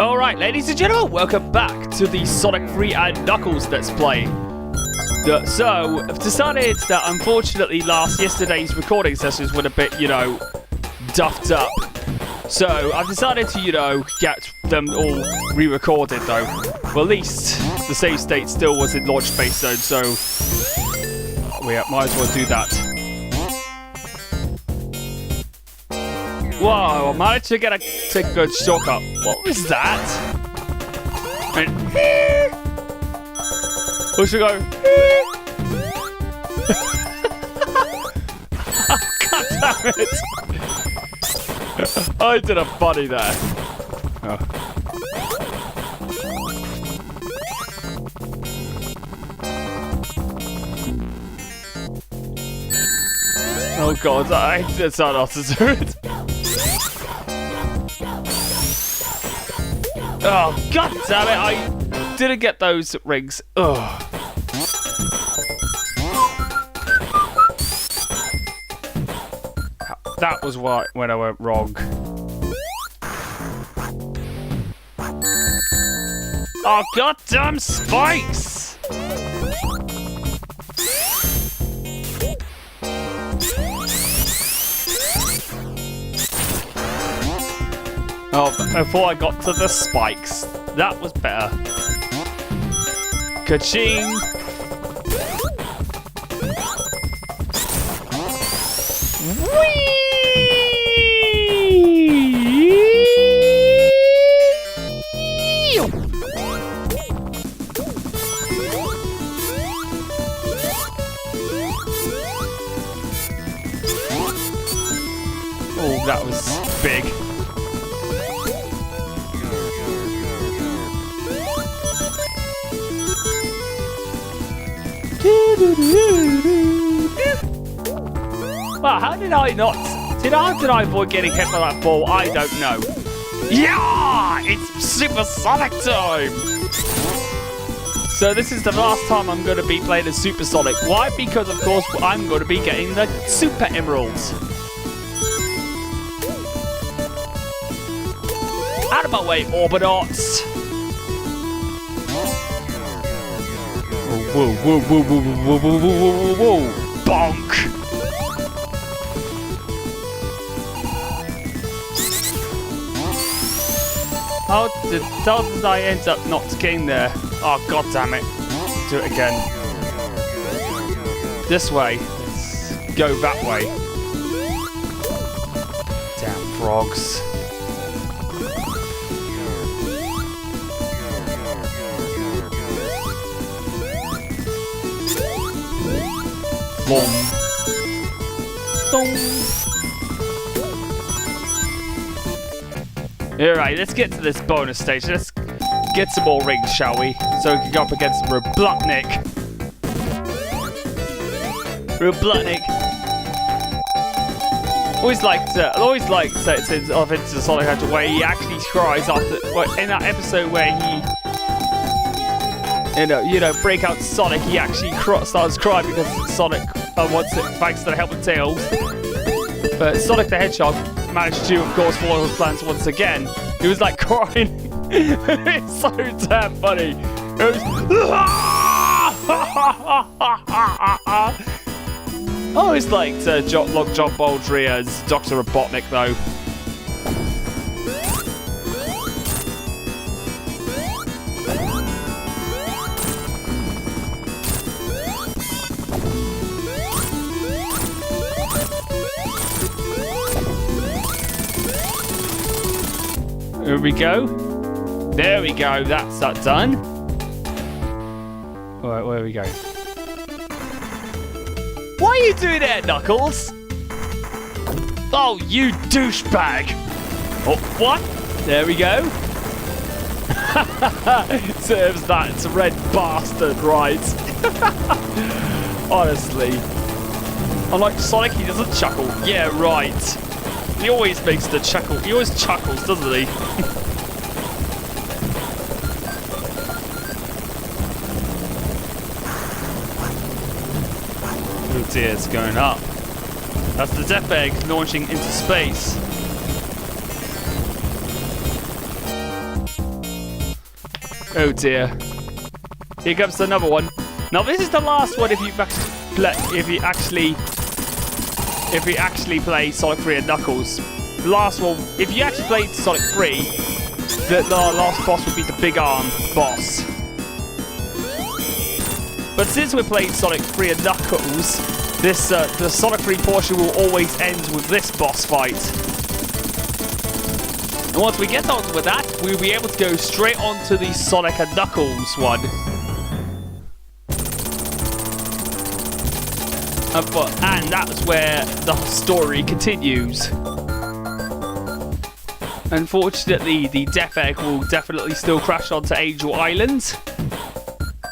Alright, ladies and gentlemen, welcome back to the Sonic 3 and Knuckles Let's Play. So, I've decided that unfortunately yesterday's recording sessions were a bit, duffed up. So, I've decided to, get them all re-recorded though. Well, at least the save state still was in launch space zone, so we might as well do that. Whoa, I managed to take a good shortcut. What was that? Who should go? God damn it! I did a funny there. Oh god, I did not know how to do it. Oh, god damn it, I didn't get those rings. Ugh. That was when I went wrong. Oh, goddamn spikes! Oh, before I got to the spikes. That was better. Ka-ching! Whee! Oh, that was big. Well, how did I not? How did I avoid getting hit by that ball? I don't know. Yeah! It's Supersonic time! So this is the last time I'm going to be playing as Supersonic. Why? Because, of course, I'm going to be getting the Super Emeralds. Out of my way, Orbitots! Whoa, whoa, whoa, whoa, whoa, whoa, whoa, whoa, whoa, bonk! How did I end up not getting there? Oh, god damn it. Do it again. This way. Let's go that way. Damn frogs. Boom. Boom. Alright, let's get to this bonus stage. Let's get some more rings, shall we? So we can go up against Robotnik. Robotnik. Always liked it since I've into the Sonic Hunter where he actually cries after in that episode where he break out Sonic, he actually starts crying because Sonic wants it thanks to the help of Tails. But Sonic the Hedgehog managed to, of course, follow his plans once again. He was like crying. It's so damn funny. It was I always liked Long John Baldry as Dr. Robotnik, though. Here we go. There we go. That's that done. All right, where we go? What are you doing there, Knuckles? Oh, you douchebag! Oh, what? There we go. Serves that. It's a red bastard, right? Honestly. Unlike Sonic, he doesn't chuckle. Yeah, right. He always makes the chuckle. He always chuckles, doesn't he? Oh dear, it's going up. That's the Death Egg launching into space. Oh dear. Here comes another one. Now this is the last one if you actually play Sonic 3 and Knuckles. The last one, if you actually played Sonic 3, the last boss would be the big arm boss. But since we're playing Sonic 3 and Knuckles, this the Sonic 3 portion will always end with this boss fight. And once we get on with that, we'll be able to go straight on to the Sonic and Knuckles one. And that's where the story continues. Unfortunately, the Death Egg will definitely still crash onto Angel Island.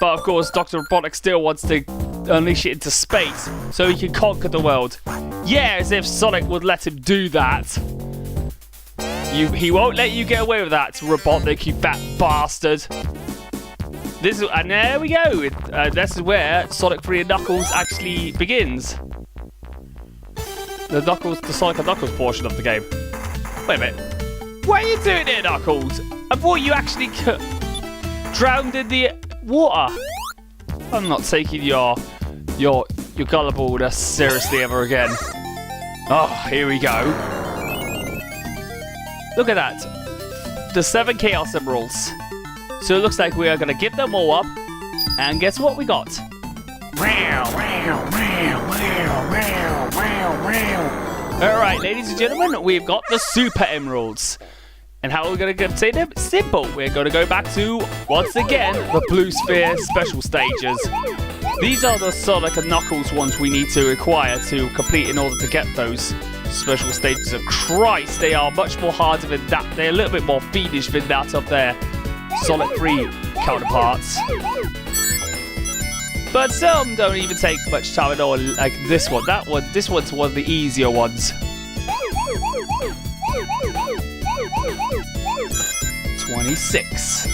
But of course, Dr. Robotnik still wants to unleash it into space so he can conquer the world. Yeah, as if Sonic would let him do that. He won't let you get away with that, Robotnik, you fat bastard. And there we go. This is where Sonic 3 and Knuckles actually begins. The Sonic and Knuckles portion of the game. Wait a minute. What are you doing here, Knuckles? I thought you actually drowned in the water. I'm not taking your gullibleness seriously ever again. Oh, here we go. Look at that. The 7 Chaos Emeralds. So it looks like we are going to get them all up. And guess what we got? Alright, ladies and gentlemen, we've got the Super Emeralds. And how are we going to obtain them? Simple. We're going to go back to, once again, the Blue Sphere special stages. These are the Sonic and Knuckles ones we need to acquire to complete in order to get those special stages. Of Christ, they are much more harder than that. They're a little bit more fiendish than that of their Sonic 3 counterparts. But some don't even take much time at all, like this one. This one's one of the easier ones. 26.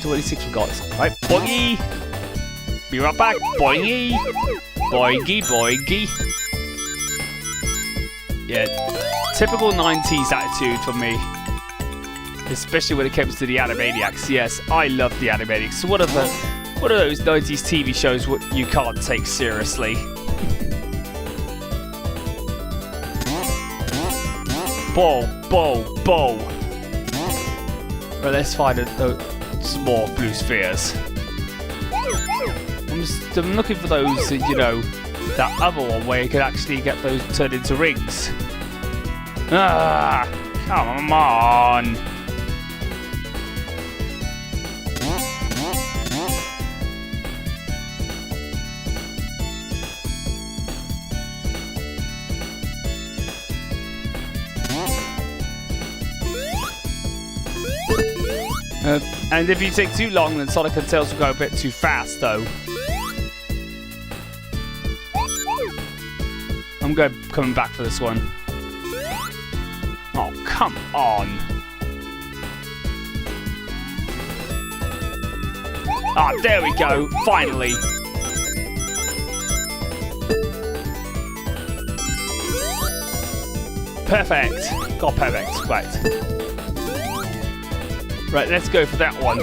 26 we got. Right, boingy. Be right back. Boingy. Boingy, boingy. Yeah, typical 90s attitude for me. Especially when it comes to the Animaniacs. Yes, I love the Animaniacs. One of those 90s TV shows you can't take seriously. Ball. Right, let's find some more blue spheres. I'm looking for those, that other one where you can actually get those turned into rings. Ah, come on. And if you take too long, then Sonic and Tails will go a bit too fast, though. I'm coming back for this one. Oh, come on. Ah, there we go. Finally. Perfect. Got perfect. Right. Right, let's go for that one.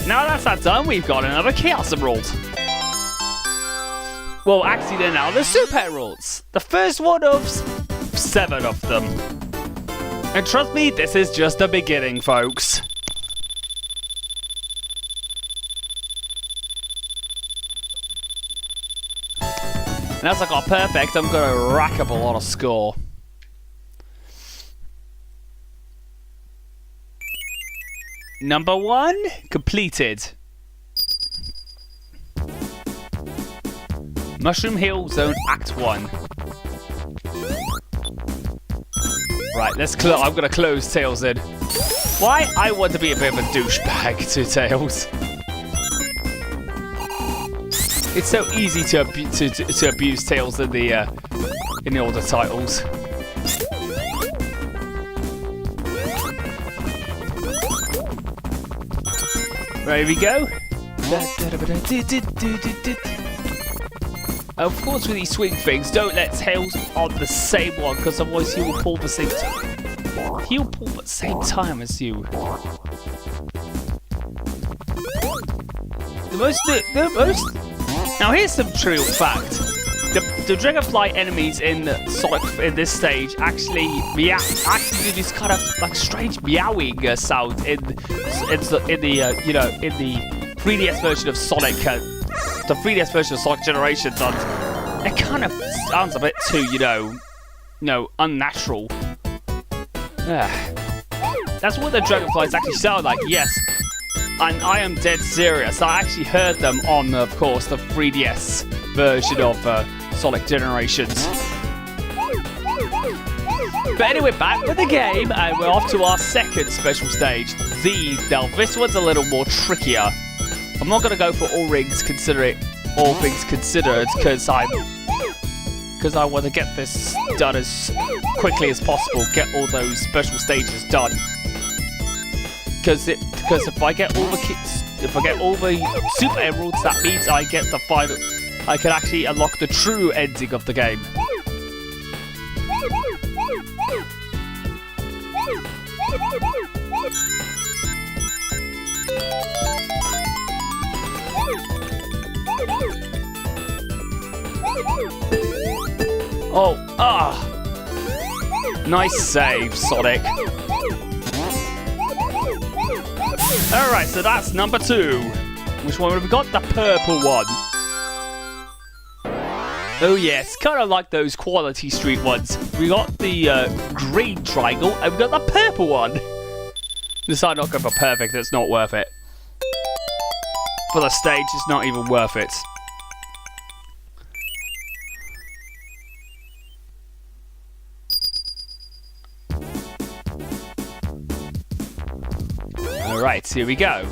Now that's that done, we've got another Chaos Emerald. Well, actually, they're now the Super Emeralds. The first one of 7 of them. And trust me, this is just the beginning, folks. And as I got perfect, I'm going to rack up a lot of score. Number 1, completed. Mushroom Hill Zone Act 1. Right, I'm gonna close Tails in. Why? I want to be a bit of a douchebag to Tails. It's so easy to abuse Tails in the older titles. There we go. Of course, with these swing things, don't let Tails on the same one, because otherwise he will pull the same time. heal pool at the same time as you. The most. Now here's some trivial fact. The dragonfly enemies in Sonic in this stage actually do this kind of like strange meowing sound in the 3DS version of Sonic, the 3DS version of Sonic Generations, and it kind of sounds a bit too unnatural. That's what the dragonflies actually sound like. Yes. And I am dead serious. I actually heard them on, of course, the 3DS version of Sonic Generations. But anyway, back with the game, and we're off to our second special stage. Now, this one's a little more trickier. I'm not going to go for all things considered, because I want to get this done as quickly as possible. Get all those special stages done. Because if I get all the Super Emeralds, that means I get the final. I can actually unlock the true ending of the game. Nice save, Sonic. Alright, so that's number 2. Which one have we got? The purple one. Oh yes, kind of like those Quality Street ones. We got the green triangle, and we got the purple one. Decide not to go for perfect, it's not worth it. For the stage, it's not even worth it. Alright, here we go.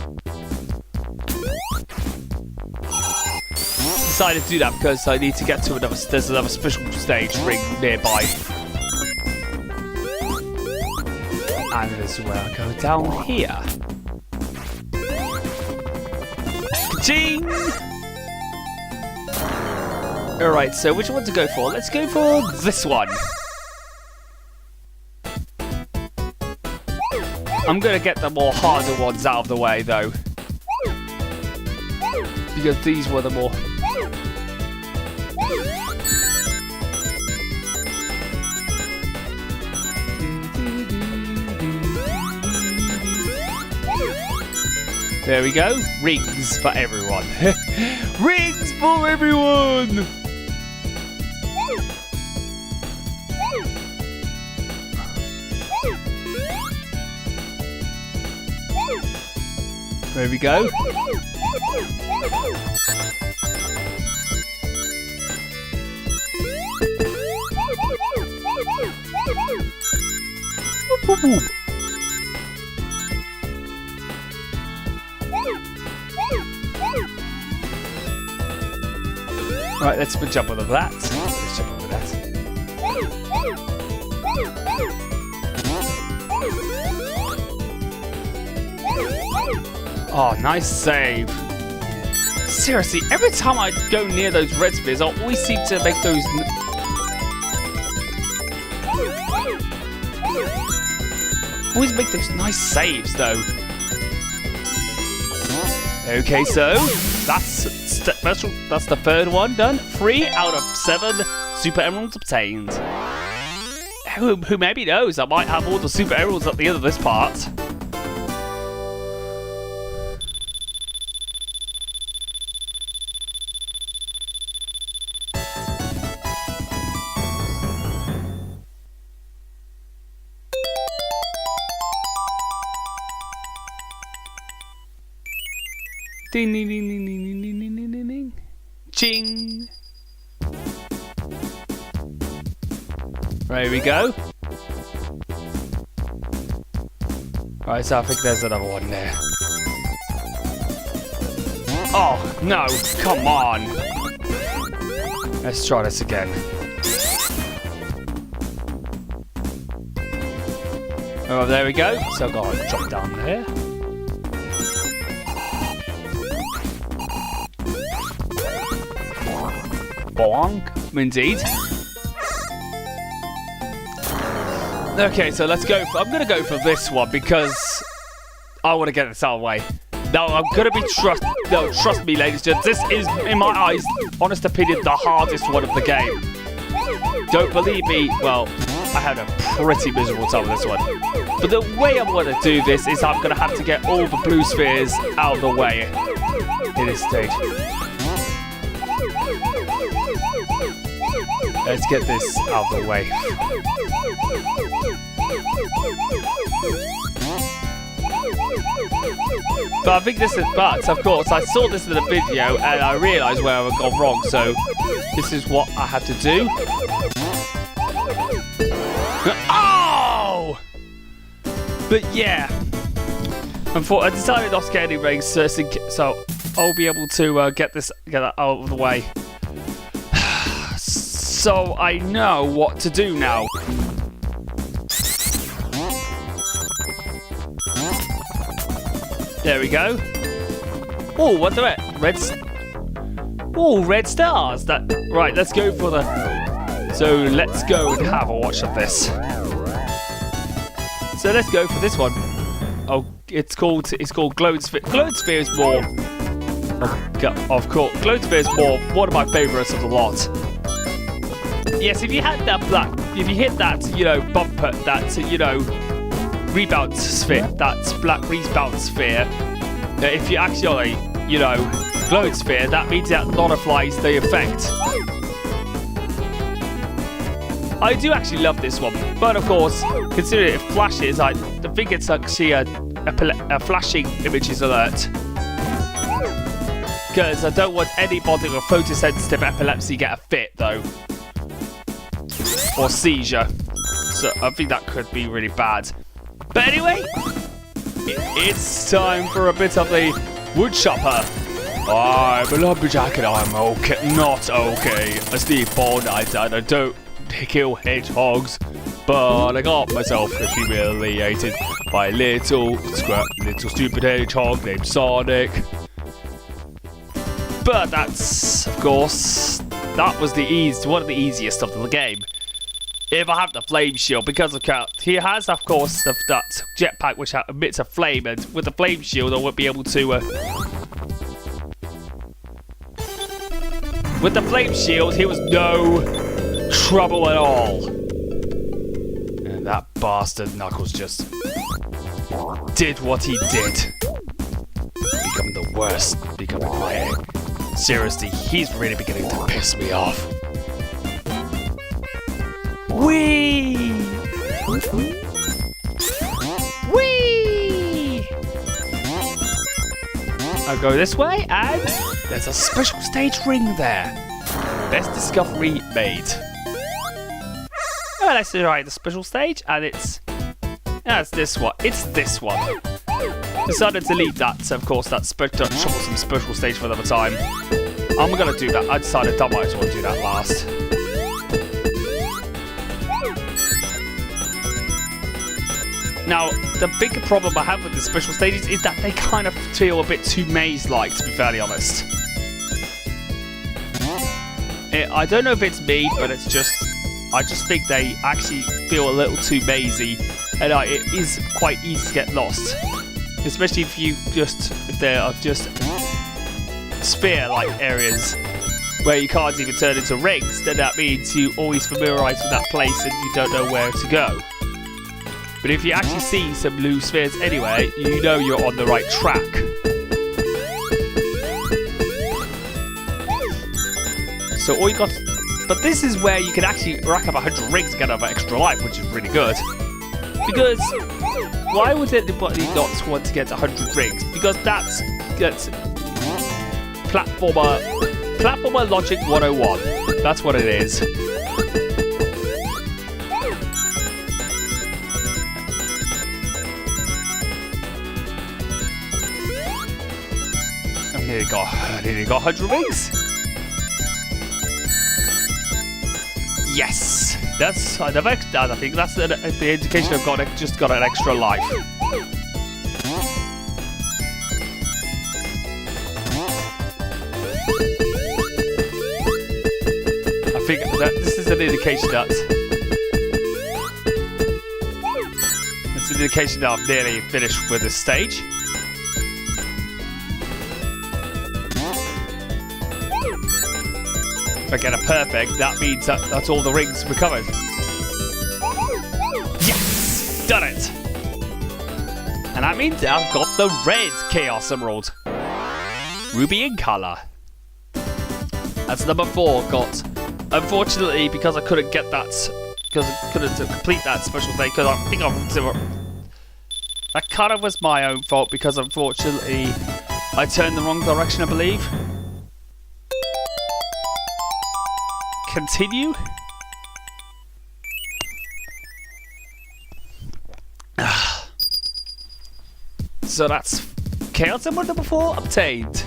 Decided to do that because I need to get to there's another special stage ring nearby. And this is where I go down here. Ka-ching! Alright, so which one to go for? Let's go for this one. I'm going to get the more harder ones out of the way, though. Because these were the more... There we go. Rings for everyone. Rings for everyone! There we go. Right, let's jump over that. Let's jump over that. Oh, nice save. Seriously, every time I go near those red spheres, I always seem to make those... always make those nice saves, though. Okay, so that's special. That's the third one done. 3 out of 7 Super Emeralds obtained. Who maybe knows? I might have all the Super Emeralds at the end of this part. Ding ding ding ding ding ding ding ding ding ding. Ching. There we go. Right, so I think there's another one there. Oh no! Come on. Let's try this again. Oh, there we go. So go on, drop down there. Bonk, indeed. Okay, so let's go. I'm gonna go for this one because I want to get this out of the way. No, I'm gonna be trust me, ladies and gents. This is, in my eyes, honest opinion, the hardest one of the game. Don't believe me? Well, I had a pretty miserable time with this one. But the way I'm gonna do this is I'm gonna have to get all the blue spheres out of the way in this stage. Let's get this out of the way. But I think this is, but of course, I saw this in a video and I realised where I've gone wrong, so this is what I have to do. Oh! But yeah, I decided not to get any rings, so I'll be able to get that out of the way. So I know what to do now. There we go. Oh, what the red stars. Right, let's go for the. So let's go and have a watch of this. So let's go for this one. Oh, it's called Glowed Sphere. Glowed Sphere is more. Of course, Glowed Sphere is more one of my favourites of the lot. Yes, if you had that if you hit that, bumper, that, rebound sphere, that black rebound sphere, if you actually, glowed sphere, that means that nullifies the effect. I do actually love this one, but of course, considering it flashes, I think it's actually a flashing images alert. Because I don't want anybody with photosensitive epilepsy get a fit, though. Or seizure. So I think that could be really bad. But anyway, it's time for a bit of the wood chopper. I'm a lumberjack and I'm okay, not okay. I sleep all night and I don't kill hedgehogs, but I got myself humiliated by a little stupid hedgehog named Sonic. But that's, of course, that was one of the easiest of the game. If I have the flame shield, because of he has, of course, that jetpack which emits a flame, and with the flame shield, I won't be able to. With the flame shield, he was no trouble at all. And that bastard Knuckles just did what he did. Become the worst. Becoming my egg. Seriously, he's really beginning to piss me off. Whee! Whee! I'll go this way, and there's a special stage ring there. Best discovery made. Well, let's try the special stage, and it's this one. It's this one. Decided to leave that, of course, that troublesome special stage for another time. I'm gonna do that. I decided I might as well do that last. Now, the big problem I have with the special stages is that they kind of feel a bit too maze-like, to be fairly honest. I don't know if it's me, but it's just... I just think they actually feel a little too mazy, and it is quite easy to get lost. Especially if there are just sphere-like areas where you can't even turn into rings, then that means you always familiarise with that place and you don't know where to go. But if you actually see some blue spheres anyway, you know you're on the right track. So all you got... But this is where you can actually rack up 100 rings and get another extra life, which is really good. Because why would anybody not want to get 100 rings? Because that's platformer logic 101. That's what it is. I nearly got 100 rings. Yes, I think that's the indication I've just got an extra life. I think that this is an indication that an indication that I've nearly finished with this stage. If I get a perfect, that means that's all the rings recovered. Yes! Done it! And that means I've got the red Chaos Emerald. Ruby in colour. That's number 4 got. Unfortunately, because I couldn't get that, because I couldn't complete that special thing, because I think that kind of was my own fault, because unfortunately I turned the wrong direction, I believe. Continue. So that's Chaos Emerald number 4 obtained.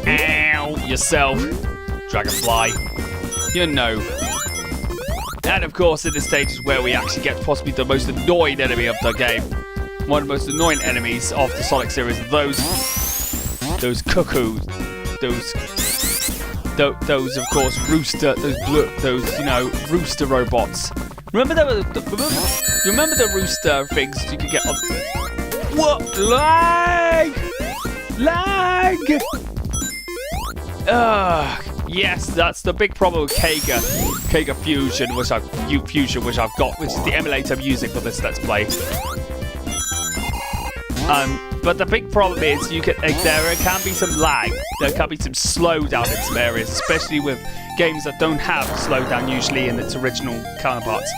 Ow, yourself, Dragonfly. You know. And of course, in this stage is where we actually get possibly the most annoying enemy of the game. One of the most annoying enemies of the Sonic series. Those cuckoos, those of course rooster, those you know rooster robots. Remember the rooster things you could get on. What lag? Yes, that's the big problem with Kega Fusion, which I've got, which is the emulator I'm using for this Let's Play. But the big problem is there can be some lag. There can be some slowdown in some areas, especially with games that don't have slowdown usually in its original counterparts.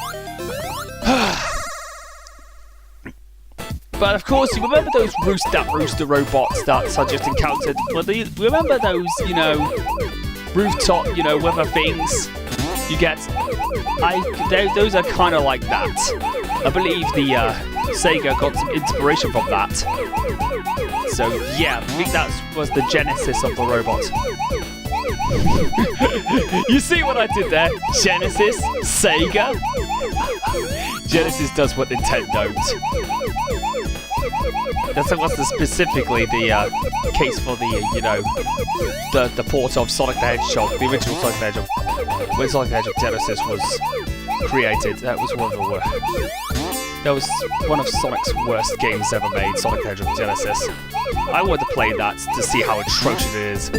But of course, you remember those rooster robots that I just encountered? Well, remember those, you know, rooftop, you know, weather things you get? Those are kind of like that. I believe the Sega got some inspiration from that. So yeah, I think that was the genesis of the robot. You see what I did there? Genesis? Sega? Genesis does what Nintendo don't. That was specifically the case for the, you know, the port of Sonic the Hedgehog, the original Sonic the Hedgehog. When Sonic the Hedgehog Genesis was created, that was one of Sonic's worst games ever made, Sonic the Hedgehog Genesis. I wanted to play that to see how atrocious it is.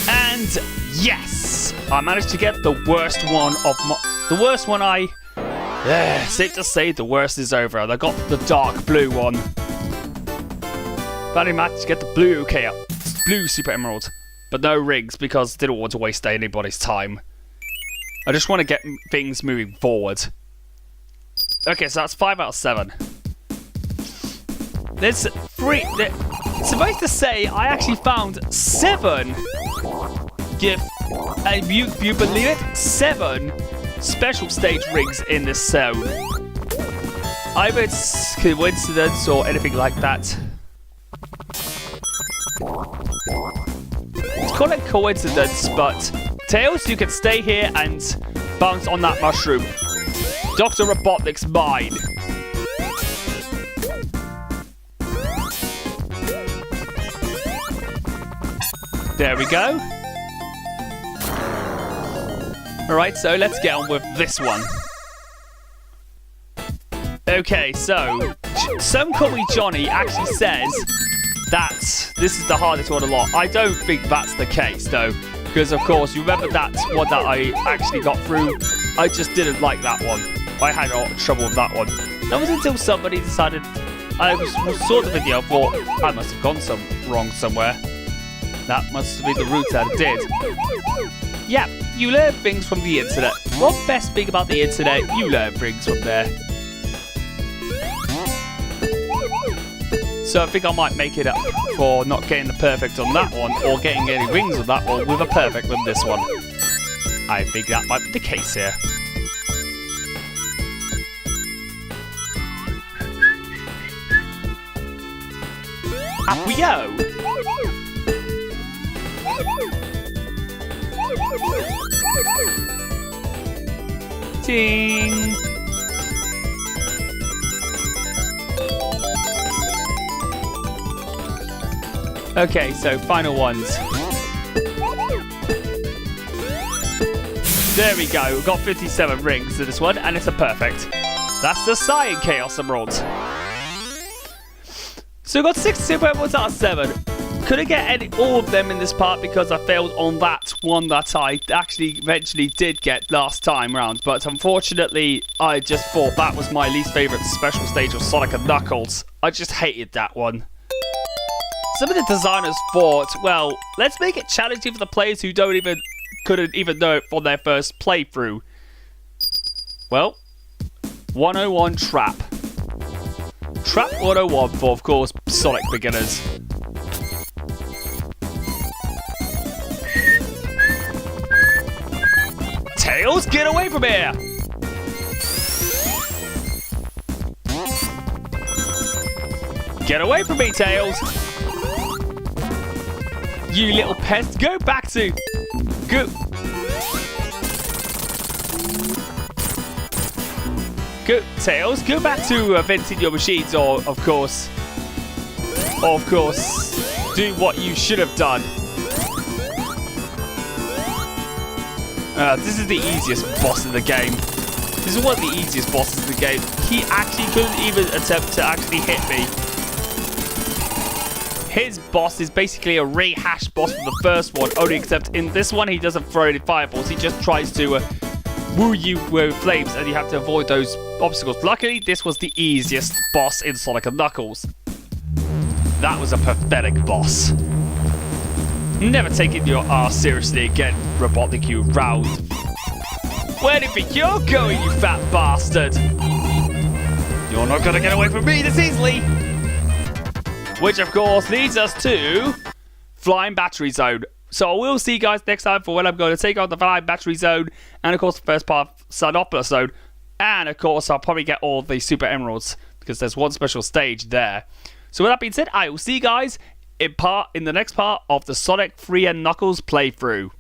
And yes! I managed to get the worst one safe to say the worst is over. I got the dark blue one. Finally managed to get the blue Super Emerald. But no rings because I didn't want to waste anybody's time. I just want to get things moving forward. Okay, so that's 5 out of 7. There's 3. Supposed to say, I actually found 7. And you believe it? 7 special stage rings in this zone. Either it's coincidence or anything like that. It's called a coincidence, but Tails, you can stay here and bounce on that mushroom. Dr. Robotnik's mine. There we go. Alright, so let's get on with this one. Okay, so Some Call Me Johnny actually says that this is the hardest one a lot. I don't think that's the case, though, because, of course, you remember that one that I actually got through? I just didn't like that one. I had a lot of trouble with that one. That was until somebody decided, saw the video, thought, I must have gone wrong somewhere. That must have been the route that it did. Yeah, you learn things from the internet. One best thing about the internet, you learn things from there. So I think I might make it up for not getting the perfect on that one, or getting any rings on that one with a perfect on this one. I think that might be the case here. Up we go! Ding! Okay, so final ones. There we go. We've got 57 rings in this one, and it's a perfect. That's the Cyan Chaos Emerald. So we got 62 emeralds out of 7. Couldn't get all of them in this part because I failed on that one that I actually eventually did get last time round. But unfortunately, I just thought that was my least favourite special stage of Sonic and Knuckles. I just hated that one. Some of the designers thought, well, let's make it challenging for the players who couldn't even know it for their first playthrough. Well, 101 Trap. Trap 101 for, of course, Sonic beginners. Tails, get away from here! Get away from me, Tails! You little pest, go back to... Go... Go, Tails, go back to venting your machines, or, of course, do what you should have done. This is the easiest boss in the game. This is one of the easiest bosses in the game. He actually couldn't even attempt to actually hit me. His boss is basically a rehashed boss from the first one, only except in this one he doesn't throw any fireballs. He just tries to woo you with flames, and you have to avoid those obstacles. Luckily, this was the easiest boss in Sonic and Knuckles. That was a pathetic boss. Never taking your ass seriously again, Robotnik, you round. Where do you think you're going, you fat bastard? You're not gonna get away from me this easily. Which, of course, leads us to Flying Battery Zone. So we'll see you guys next time for when I'm going to take on the Flying Battery Zone, and of course the first part of Sinopolis Zone, and of course I'll probably get all the Super Emeralds because there's one special stage there. So with that being said, I will see you guys in the next part of the Sonic 3 and Knuckles playthrough.